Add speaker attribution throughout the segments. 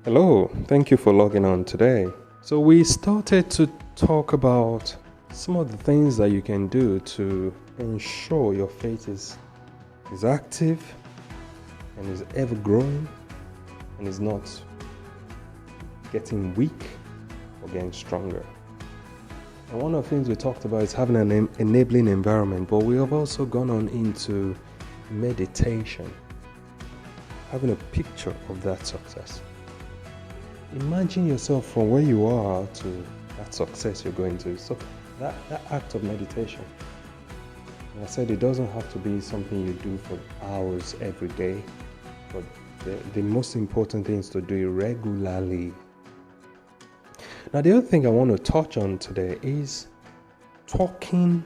Speaker 1: Hello, thank you for logging on today. So, we started to talk about some of the things that you can do to ensure your faith is active and is ever growing and is not getting weak or getting stronger. And one of the things we talked about is having an enabling environment, but we have also gone on into meditation, having a picture of that success. Imagine yourself from where you are to that success you're going to. So that act of meditation, and I said it doesn't have to be something you do for hours every day, but the most important thing is to do it regularly. Now, the other thing I want to touch on today is talking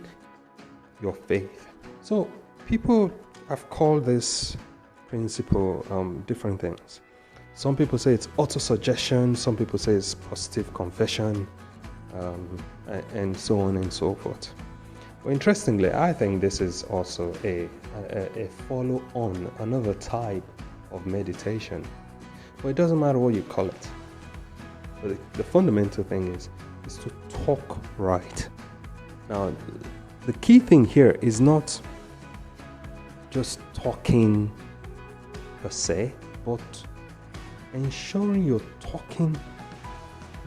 Speaker 1: your faith. So people have called this principle different things. Some people say it's auto-suggestion, some people say it's positive confession, and so on and so forth. Well, interestingly, I think this is also a follow-on, another type of meditation. But it doesn't matter what you call it. But the fundamental thing is to talk right. Now, the key thing here is not just talking per se, but ensuring you're talking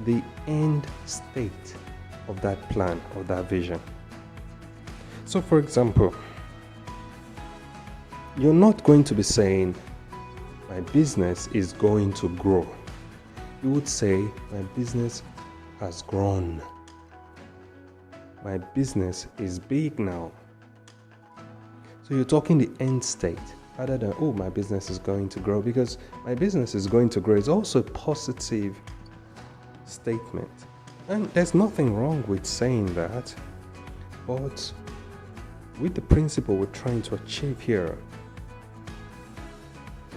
Speaker 1: the end state of that plan or that vision. So, for example, you're not going to be saying, my business is going to grow. You would say, my business has grown. My business is big now. So you're talking the end state rather than, oh, my business is going to grow, because my business is going to grow is also a positive statement. And there's nothing wrong with saying that. But with the principle we're trying to achieve here,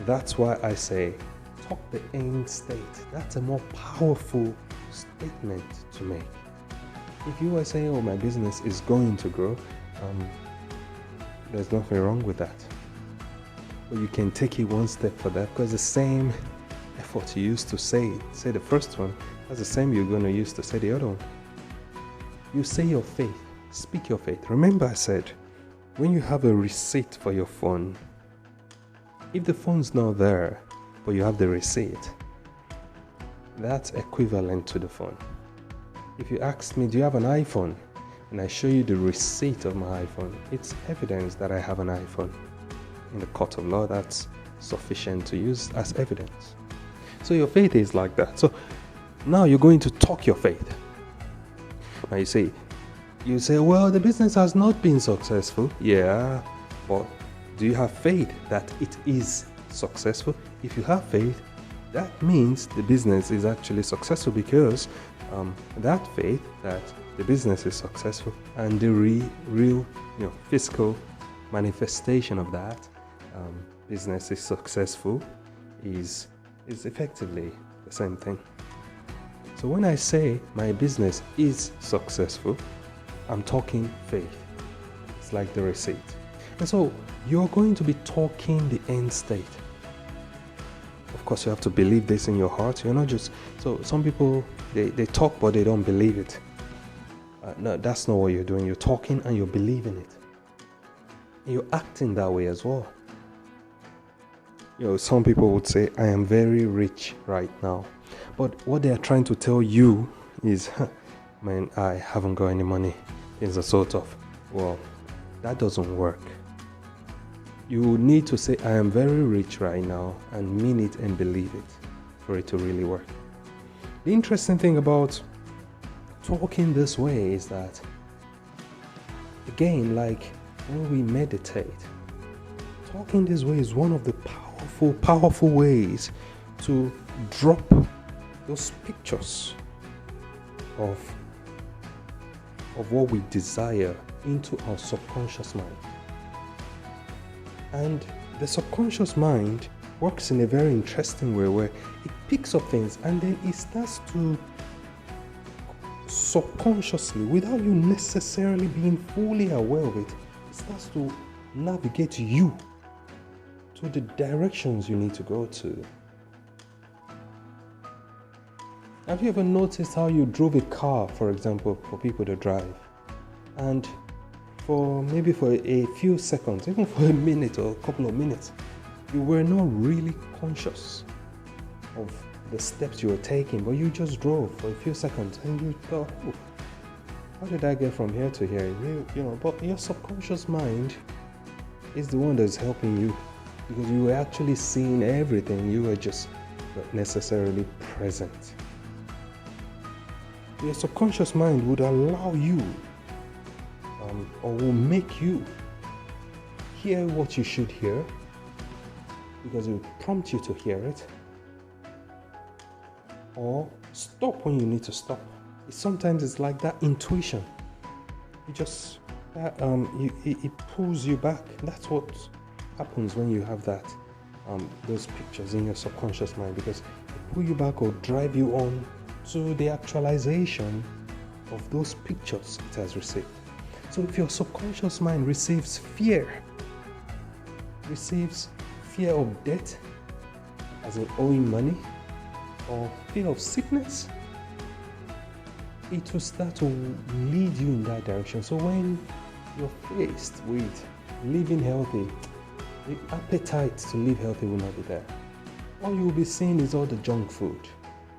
Speaker 1: that's why I say, talk the end state. That's a more powerful statement to make. If you are saying, oh, my business is going to grow, there's nothing wrong with that. But you can take it one step further, because the same effort you used to say the first one, that's the same you're going to use to say the other one. You say your faith, speak your faith. Remember I said, when you have a receipt for your phone, if the phone's not there, but you have the receipt, that's equivalent to the phone. If you ask me, do you have an iPhone? And I show you the receipt of my iPhone, it's evidence that I have an iPhone. In the court of law, that's sufficient to use as evidence. So your faith is like that. So now you're going to talk your faith. Now you say, well, the business has not been successful. Yeah, but do you have faith that it is successful? If you have faith, that means the business is actually successful, because that faith that the business is successful and the real physical manifestation of that business is successful is effectively the same thing. So when I say my business is successful, I'm talking faith. It's like the receipt. And so you're going to be talking the end state. Of course, you have to believe this in your heart. You're not just... So some people, they talk, but they don't believe it. No, that's not what you're doing. You're talking and you're believing it. And you're acting that way as well. Some people would say, I am very rich right now. But what they are trying to tell you is, man, I haven't got any money. It's a sort of, well, that doesn't work. You need to say, I am very rich right now, and mean it and believe it for it to really work. The interesting thing about talking this way is that, again, like when we meditate, talking this way is one of the powerful ways to drop those pictures of what we desire into our subconscious mind. And the subconscious mind works in a very interesting way, where it picks up things and then it starts to subconsciously, without you necessarily being fully aware of it, it starts to navigate you to the directions you need to go to. Have you ever noticed how you drove a car, for example, for people to drive, and for a few seconds, even for a minute or a couple of minutes, you were not really conscious of the steps you were taking, but you just drove for a few seconds and you thought, oh, how did I get from here to here? You know, but your subconscious mind is the one that's helping you, because you were actually seeing everything. You were just not necessarily present. Your subconscious mind would allow you or will make you hear what you should hear, because it will prompt you to hear it, or stop when you need to stop. Sometimes it's like that intuition. It just it pulls you back. That's what happens when you have that those pictures in your subconscious mind, because it pull you back or drive you on to the actualization of those pictures it has received. So if your subconscious mind receives fear of death, as in owing money, or fear of sickness, it will start to lead you in that direction. So when you're faced with living healthy, the appetite to live healthy will not be there. All you'll be seeing is all the junk food.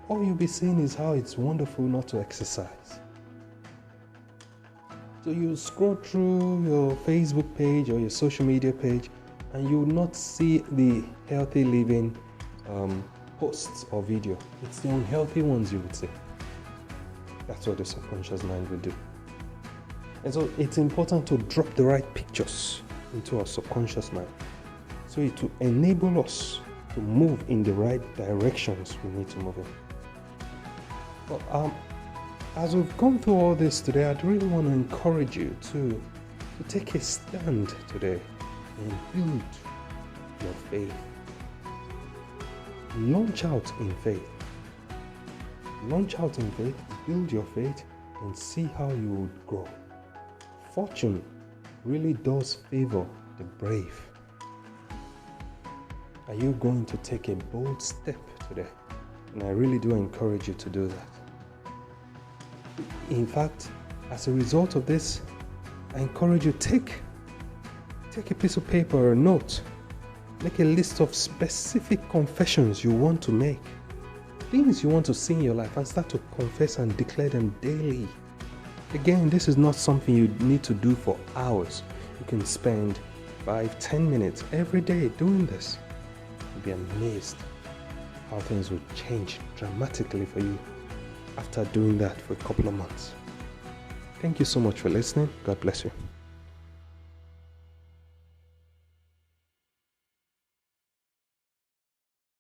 Speaker 1: All you'll be seeing is how it's wonderful not to exercise. So you scroll through your Facebook page or your social media page, and you will not see the healthy living posts or video. It's the unhealthy ones you would see. That's what the subconscious mind will do. And so it's important to drop the right pictures into our subconscious mind, so it will enable us to move in the right directions we need to move in. But as we've gone through all this today, I'd really want to encourage you to take a stand today and build your faith. Launch out in faith. Launch out in faith, build your faith, and see how you would grow. Fortune really does favor the brave. Are you going to take a bold step today? And I really do encourage you to do that. In fact, as a result of this, I encourage you, take a piece of paper or a note. Make a list of specific confessions you want to make, things you want to see in your life, and start to confess and declare them daily. Again, this is not something you need to do for hours. You can spend 5-10 minutes every day doing this. You'll be amazed how things will change dramatically for you after doing that for a couple of months. Thank you so much for listening. God bless you.